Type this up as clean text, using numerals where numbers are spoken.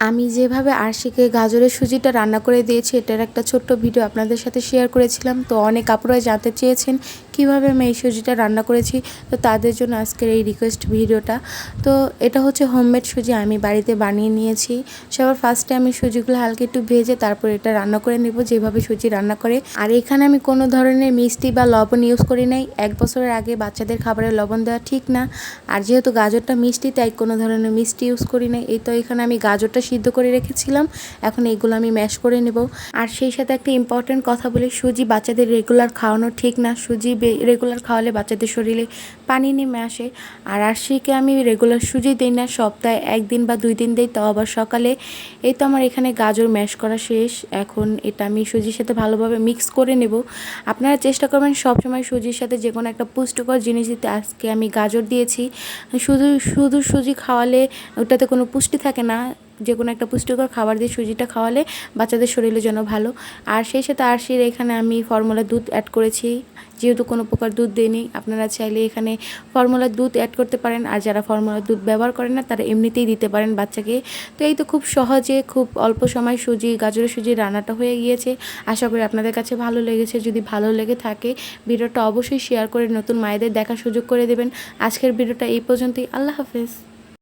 আমি যেভাবে আরশিকে গাজরের সুজিটা রান্না করে দিয়েছি এটার একটা ছোট্ট ভিডিও আপনাদের সাথে শেয়ার করেছিলাম। তো অনেক আপুরা জানতে চেয়েছেন কিভাবে আমি এই সুজিটা রান্না করেছি, তো তাদের জন্য আজকের এই রিকোয়েস্ট ভিডিওটা। তো এটা হচ্ছে হোমমেড সুজি, আমি বাড়িতে বানিয়ে নিয়েছি। সবার ফার্স্টে আমি সুজিগুলো হালকা একটু ভেজে তারপর এটা রান্না করে নেব যেভাবে সুজি রান্না করে। আর এখানে আমি কোনো ধরনের মিষ্টি বা লবণ ইউজ করি নাই। 1 বছরের আগে বাচ্চাদের খাবারে লবণ দেওয়া ঠিক না। আর যেহেতু গাজরটা মিষ্টি তাই কোনো ধরনের মিষ্টি ইউজ করি নাই। এই তো এখানে আমি গাজরটা সিদ্ধ করে রেখেছিলাম, এখন এগুলো আমি ম্যাশ করে নেব। আর সেই সাথে একটা ইম্পর্টেন্ট কথা বলি, সুজি বাচ্চাদের রেগুলার খাওয়ানো ঠিক না। সুজি রেগুলার খাওয়ালে বাচ্চাদের শরীরে পানি নেমে আসে। আর আরশিকে আমি রেগুলার সুজি দিই না, সপ্তাহে 1 দিন বা 2 দিন দিই, তাও আবার সকালে। এই তো আমার এখানে গাজর ম্যাশ করা শেষ। এখন এটা আমি সুজির সাথে ভালোভাবে মিক্স করে নেব। আপনারা চেষ্টা করবেন সবসময় সুজির সাথে যে কোনো একটা পুষ্টিকর জিনিস দিতে। আজকে আমি গাজর দিয়েছি। শুধু শুধু সুজি খাওয়ালে ওটাতে কোনো পুষ্টি থাকে না, যে কোনো একটা পুষ্টিকর খাবার দিয়ে সুজিটা খাওয়ালে বাচ্চাদের শরীরের জন্য ভালো। আর সেই সাথে আরশির এখানে আমি ফর্মুলা দুধ অ্যাড করেছি, যেহেতু কোনো প্রকার দুধ দিইনি। আপনারা চাইলে এখানে ফর্মুলা দুধ অ্যাড করতে পারেন, আর যারা ফর্মুলা দুধ ব্যবহার করেন না তারা এমনিতেই দিতে পারেন বাচ্চাকে। তো এই তো খুব সহজে খুব অল্প সময় গাজরের সুজি রান্নাটা হয়ে গিয়েছে। আশা করি আপনাদের কাছে ভালো লেগেছে। যদি ভালো লেগে থাকে ভিডিওটা অবশ্যই শেয়ার করে নতুন মায়েদের দেখার সুযোগ করে দেবেন। আজকের ভিডিওটা এই পর্যন্তই। আল্লাহ হাফেজ।